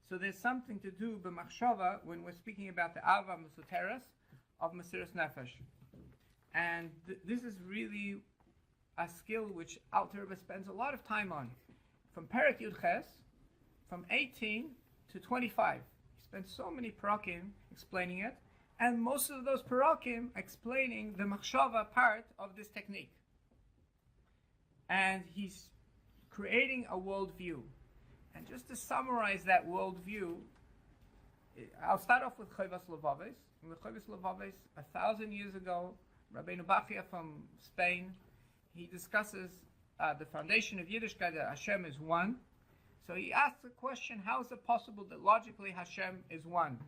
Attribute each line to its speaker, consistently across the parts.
Speaker 1: So there's something to do b'machshava when we're speaking about the Ava Mesuteres of Mesiras Nefesh. And this is really a skill which Alter Rebbe spends a lot of time on. From Perek Yud Ches, from 18 to 25. He spends so many parakim explaining it, and most of those parakim explaining the machshava part of this technique. And he's creating a worldview. And just to summarize that worldview, I'll start off with Chovas Levaves. In the Chovas Levaves, 1,000 years ago, Rabbeinu Bachia from Spain, he discusses the foundation of Yiddishkeit, that Hashem is one. So he asks the question, how is it possible that logically Hashem is one?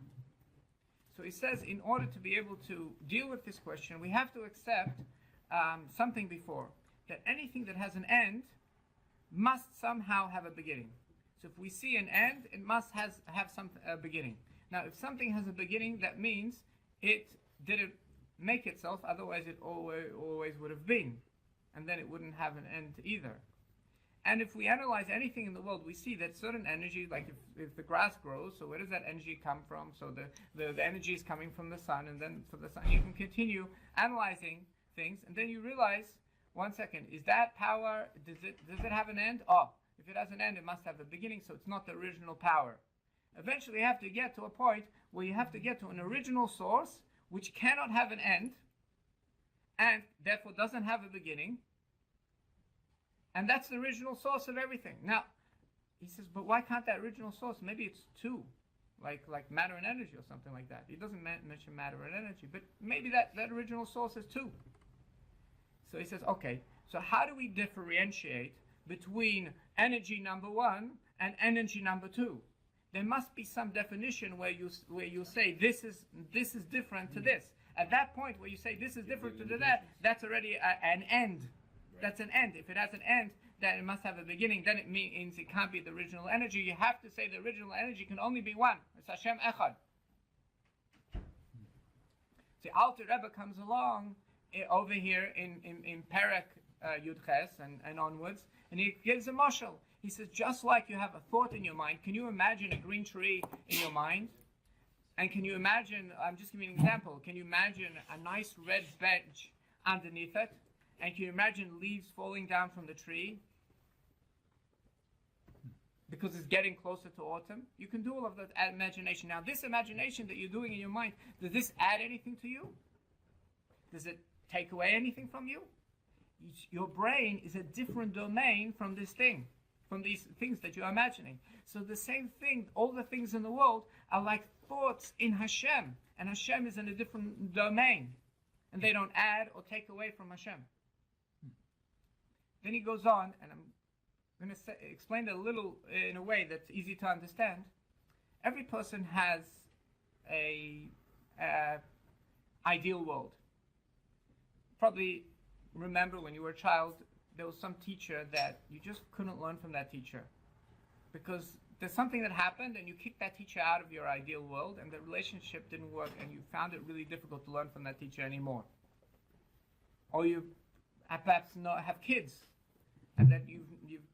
Speaker 1: So he says, in order to be able to deal with this question, we have to accept something before, that anything that has an end must somehow have a beginning. So if we see an end, it must have some beginning. Now, if something has a beginning, that means it didn't make itself, otherwise it always would have been. And then it wouldn't have an end either. And if we analyze anything in the world, we see that certain energy, like if the grass grows, so where does that energy come from? So the energy is coming from the sun, and then from the sun you can continue analyzing things, and then you realize, one second, is that power, does it have an end? Oh, if it has an end, it must have a beginning, so it's not the original power. Eventually you have to get to a point where you have to get to an original source which cannot have an end, and therefore doesn't have a beginning, and that's the original source of everything. Now, he says, but why can't that original source, maybe it's two, like matter and energy or something like that. He doesn't mention matter and energy, but maybe that original source is two. So he says, okay, so how do we differentiate between energy number one and energy number two? There must be some definition where you say this is different to this. At that point where you say this is different to that, that's already an end. That's an end. If it has an end, then it must have a beginning. Then it means it can't be the original energy. You have to say the original energy can only be one. It's Hashem Echad. So Alter Rebbe comes along over here in Perek Yud Ches and onwards, and he gives a mashal. He says, just like you have a thought in your mind, can you imagine a green tree in your mind? And can you imagine, I'm just giving you an example, can you imagine a nice red bench underneath it? And can you imagine leaves falling down from the tree? Because it's getting closer to autumn. You can do all of that imagination. Now, this imagination that you're doing in your mind, does this add anything to you? Does it take away anything from you? Your brain is a different domain from this thing, from these things that you're imagining. So the same thing, all the things in the world are like thoughts in Hashem. And Hashem is in a different domain. And they don't add or take away from Hashem. Then he goes on, and I'm going to explain it a little in a way that's easy to understand. Every person has a ideal world. Probably remember when you were a child, there was some teacher that you just couldn't learn from that teacher. Because there's something that happened and you kicked that teacher out of your ideal world and the relationship didn't work and you found it really difficult to learn from that teacher anymore. Or you perhaps not have kids and that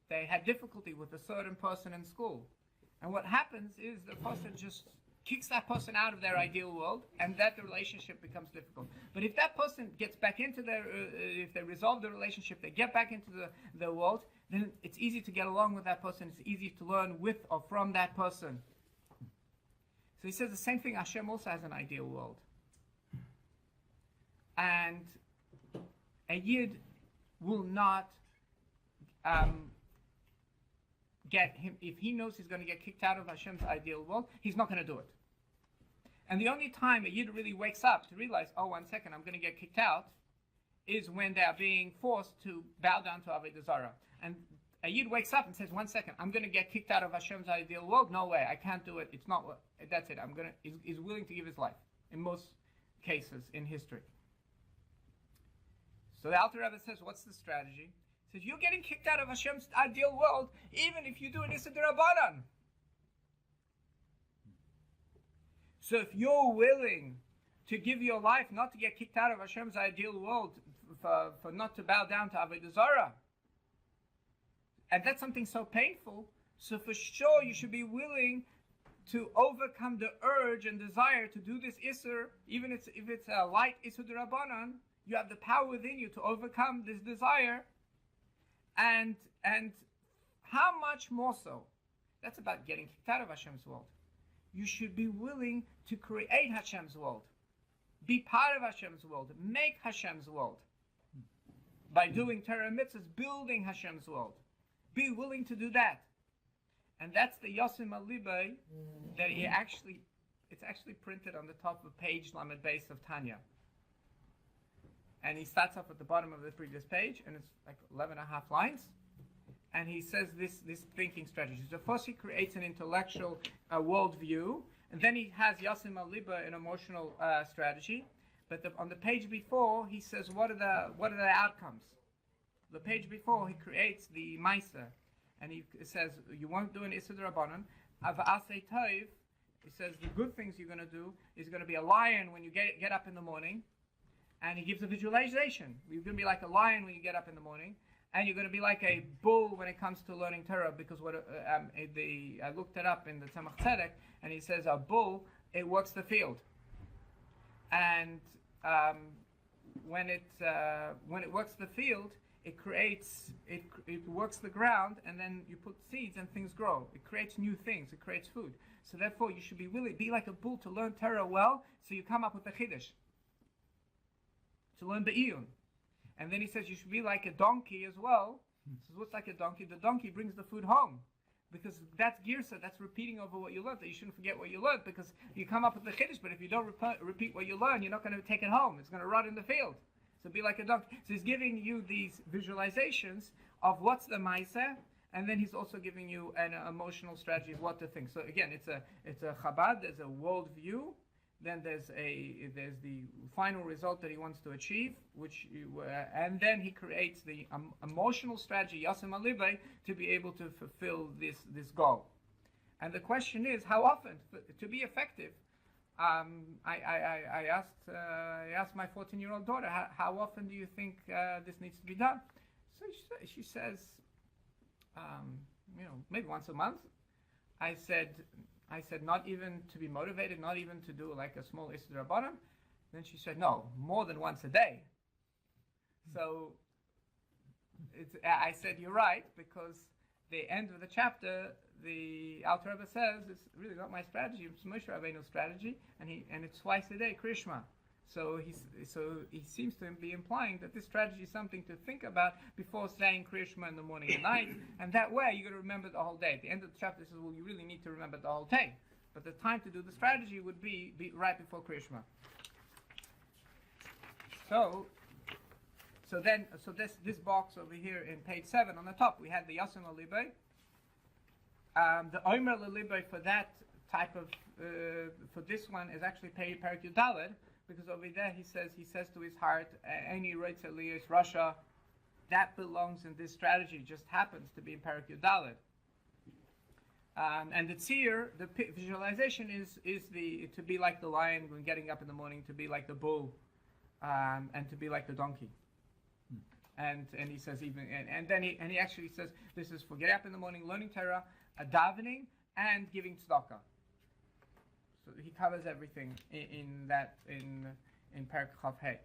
Speaker 1: they had difficulty with a certain person in school. And what happens is the person just kicks that person out of their ideal world, and that the relationship becomes difficult. But if that person gets back into if they resolve the relationship, they get back into the world, then it's easy to get along with that person. It's easy to learn with or from that person. So he says the same thing. Hashem also has an ideal world, and a yid will not get him, if he knows he's going to get kicked out of Hashem's ideal world, he's not going to do it. And the only time a yid really wakes up to realize, oh, 1 second, I'm going to get kicked out, is when they are being forced to bow down to Avodah Zarah. And a yid wakes up and says, 1 second, I'm going to get kicked out of Hashem's ideal world. No way, I can't do it. It's not. That's it. He's willing to give his life in most cases in history. So the Alter Rebbe says, what's the strategy? He says, you're getting kicked out of Hashem's ideal world, even if you do an Issa D'Rabbanan. So if you're willing to give your life not to get kicked out of Hashem's ideal world, for not to bow down to Avodah Zarah, and that's something so painful, so for sure you should be willing to overcome the urge and desire to do this Isser, even if it's a light Isser D'Rabbanan, you have the power within you to overcome this desire. And how much more so? That's about getting kicked out of Hashem's world. You should be willing to create Hashem's world. Be part of Hashem's world. Make Hashem's world. By doing Torah mitzvahs, building Hashem's world. Be willing to do that. And that's the Yosim Alibay that it's actually printed on the top of page Lamed Beis of Tanya. And he starts off at the bottom of the previous page, and it's like 11 and a half lines. And he says this thinking strategy. So first he creates an intellectual worldview, and then he has Yosim Aliba, an emotional strategy. But on the page before, he says, what are the outcomes? The page before, he creates the Maisa. And he says, you won't do an Issa D'Rabbanan. Av'asei Tov, he says, the good things you're going to do is going to be a lion when you get up in the morning. And he gives a visualization. You're going to be like a lion when you get up in the morning. And you're going to be like a bull when it comes to learning Torah. Because I looked it up in the Tzemach Tzedek, and he says a bull, it works the field. And when it works the field, it works the ground, and then you put seeds and things grow. It creates new things. It creates food. So therefore, you should be like a bull to learn Torah well. So you come up with a chiddush to learn Be'iyun. And then he says you should be like a donkey as well. He says, what's like a donkey? The donkey brings the food home. Because that's girsa, that's repeating over what you learned. That you shouldn't forget what you learned, because you come up with the chiddush, but if you don't repeat what you learn, you're not going to take it home. It's going to rot in the field. So be like a donkey. So he's giving you these visualizations of what's the Maisa, and then he's also giving you an emotional strategy of what to think. So again, it's a Chabad, there's a worldview, then there's the final result that he wants to achieve, and then he creates the emotional strategy, Yosim Alibay, to be able to fulfill this goal. And the question is, how often to be effective? I asked my 14-year-old daughter, how often do you think this needs to be done? So she says, maybe once a month. I said, not even to be motivated, not even to do like a small Issa D'Rabbanan. Then she said, no, more than once a day. So I said, you're right, because the end of the chapter, the Alter Rebbe says, it's really not my strategy, it's Moshe Rabbeinu's strategy, and it's twice a day, Krishma. So he seems to be implying that this strategy is something to think about before saying Krishma in the morning and night, and that way you're going to remember the whole day. At the end of the chapter, it says, well, you really need to remember the whole day. But the time to do the strategy would be right before Krishma. So this box over here in page 7 on the top, we had the Yasin Lalibe. The Omer Lalibe for that type of, for this one is actually Perik Yudaled, because over there he says to his heart, any Reitz Elias Russia, that belongs in this strategy, just happens to be in Perik Yudaled. And the tzir, the visualization is to be like the lion when getting up in the morning, to be like the bull, and to be like the donkey. And he says and then he actually says this is for get up in the morning, learning Torah, davening, and giving tzedakah. So he covers everything in Parak Chav Hey.